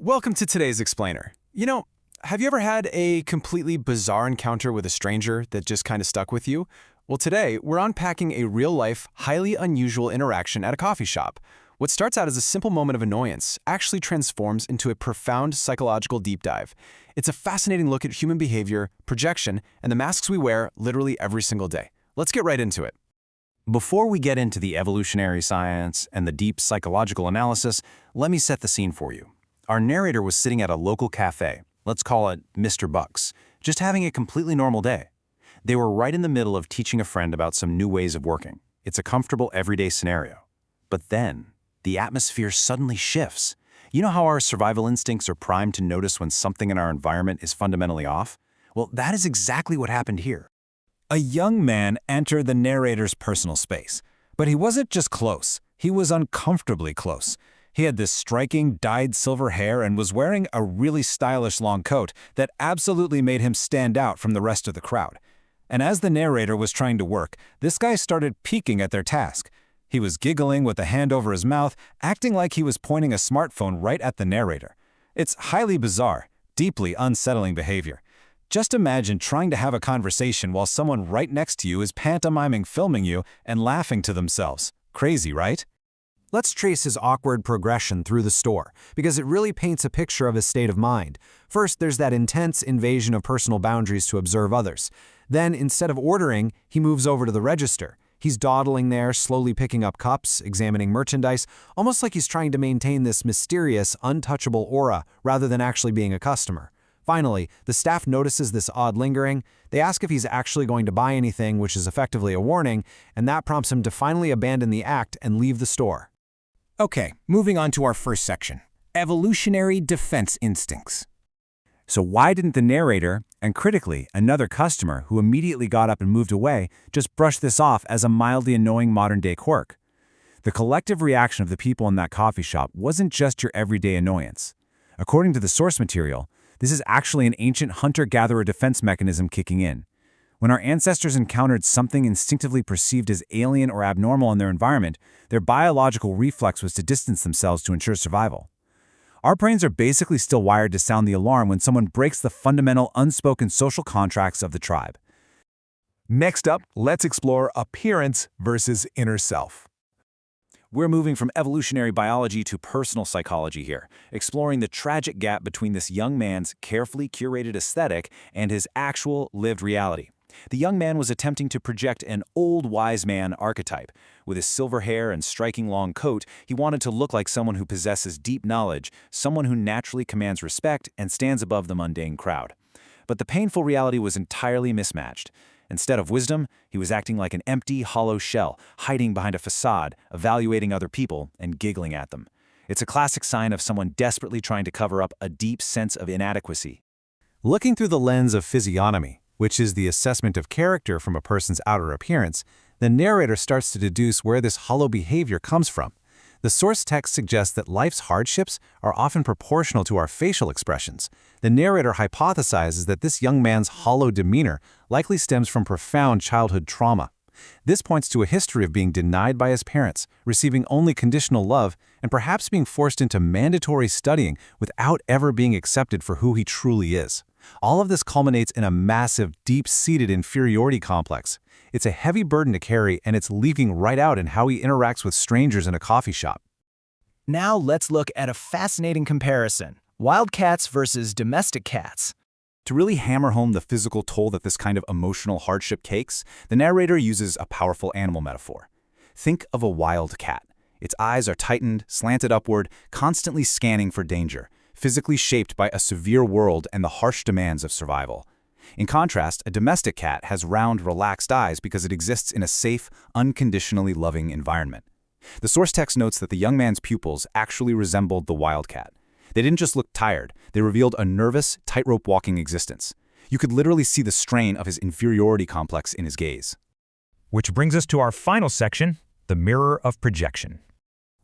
Welcome to today's Explainer. Have you ever had a completely bizarre encounter with a stranger that just kind of stuck with you? Well, today, we're unpacking a real-life, highly unusual interaction at a coffee shop. What starts out as a simple moment of annoyance actually transforms into a profound psychological deep dive. It's a fascinating look at human behavior, projection, and the masks we wear literally every single day. Let's get right into it. Before we get into the evolutionary science and the deep psychological analysis, let me set the scene for you. Our narrator was sitting at a local cafe, let's call it Mr. Buck's, just having a completely normal day. They were right in the middle of teaching a friend about some new ways of working. It's a comfortable everyday scenario. But then, the atmosphere suddenly shifts. You know how our survival instincts are primed to notice when something in our environment is fundamentally off? Well, that is exactly what happened here. A young man entered the narrator's personal space, but he wasn't just close, he was uncomfortably close. He had this striking dyed silver hair and was wearing a really stylish long coat that absolutely made him stand out from the rest of the crowd. And as the narrator was trying to work, this guy started peeking at their task. He was giggling with a hand over his mouth, acting like he was pointing a smartphone right at the narrator. It's highly bizarre, deeply unsettling behavior. Just imagine trying to have a conversation while someone right next to you is pantomiming filming you and laughing to themselves. Crazy, right? Let's trace his awkward progression through the store, because it really paints a picture of his state of mind. First, there's that intense invasion of personal boundaries to observe others. Then, instead of ordering, he moves over to the register. He's dawdling there, slowly picking up cups, examining merchandise, almost like he's trying to maintain this mysterious, untouchable aura rather than actually being a customer. Finally, the staff notices this odd lingering. They ask if he's actually going to buy anything, which is effectively a warning, and that prompts him to finally abandon the act and leave the store. Okay, moving on to our first section, evolutionary defense instincts. So why didn't the narrator, and critically, another customer who immediately got up and moved away, just brush this off as a mildly annoying modern-day quirk? The collective reaction of the people in that coffee shop wasn't just your everyday annoyance. According to the source material, this is actually an ancient hunter-gatherer defense mechanism kicking in. When our ancestors encountered something instinctively perceived as alien or abnormal in their environment, their biological reflex was to distance themselves to ensure survival. Our brains are basically still wired to sound the alarm when someone breaks the fundamental unspoken social contracts of the tribe. Next up, let's explore appearance versus inner self. We're moving from evolutionary biology to personal psychology here, exploring the tragic gap between this young man's carefully curated aesthetic and his actual lived reality. The young man was attempting to project an old wise man archetype. With his silver hair and striking long coat, he wanted to look like someone who possesses deep knowledge, someone who naturally commands respect and stands above the mundane crowd. But the painful reality was entirely mismatched. Instead of wisdom, he was acting like an empty, hollow shell, hiding behind a facade, evaluating other people and giggling at them. It's a classic sign of someone desperately trying to cover up a deep sense of inadequacy. Looking through the lens of physiognomy, which is the assessment of character from a person's outer appearance, the narrator starts to deduce where this hollow behavior comes from. The source text suggests that life's hardships are often proportional to our facial expressions. The narrator hypothesizes that this young man's hollow demeanor likely stems from profound childhood trauma. This points to a history of being denied by his parents, receiving only conditional love, and perhaps being forced into mandatory studying without ever being accepted for who he truly is. All of this culminates in a massive, deep-seated inferiority complex. It's a heavy burden to carry, and it's leaking right out in how he interacts with strangers in a coffee shop. Now let's look at a fascinating comparison: wild cats versus domestic cats. To really hammer home the physical toll that this kind of emotional hardship takes, the narrator uses a powerful animal metaphor. Think of a wild cat. Its eyes are tightened, slanted upward, constantly scanning for danger, physically shaped by a severe world and the harsh demands of survival. In contrast, a domestic cat has round, relaxed eyes because it exists in a safe, unconditionally loving environment. The source text notes that the young man's pupils actually resembled the wild cat. They didn't just look tired, they revealed a nervous, tightrope walking existence. You could literally see the strain of his inferiority complex in his gaze. Which brings us to our final section, the mirror of projection.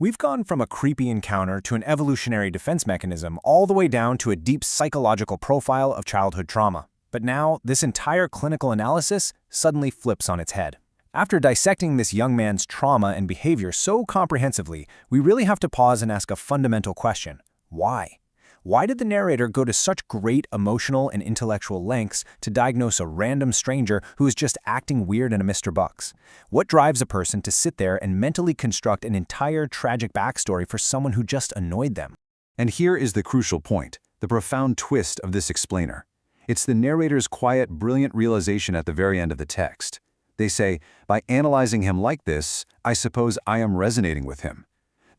We've gone from a creepy encounter to an evolutionary defense mechanism all the way down to a deep psychological profile of childhood trauma. But now, this entire clinical analysis suddenly flips on its head. After dissecting this young man's trauma and behavior so comprehensively, we really have to pause and ask a fundamental question. Why? Why did the narrator go to such great emotional and intellectual lengths to diagnose a random stranger who is just acting weird in a Mr. Bucks? What drives a person to sit there and mentally construct an entire tragic backstory for someone who just annoyed them? And here is the crucial point, the profound twist of this explainer. It's the narrator's quiet, brilliant realization at the very end of the text. They say, by analyzing him like this, I suppose I am resonating with him.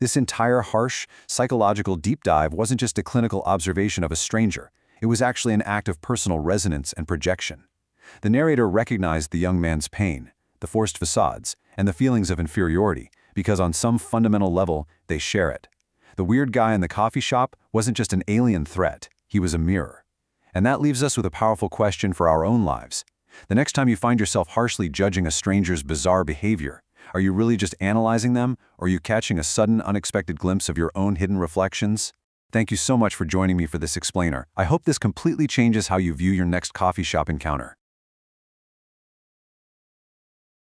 This entire harsh, psychological deep dive wasn't just a clinical observation of a stranger. It was actually an act of personal resonance and projection. The narrator recognized the young man's pain, the forced facades, and the feelings of inferiority, because on some fundamental level, they share it. The weird guy in the coffee shop wasn't just an alien threat, he was a mirror. And that leaves us with a powerful question for our own lives. The next time you find yourself harshly judging a stranger's bizarre behavior, are you really just analyzing them, or are you catching a sudden, unexpected glimpse of your own hidden reflections? Thank you so much for joining me for this explainer. I hope this completely changes how you view your next coffee shop encounter.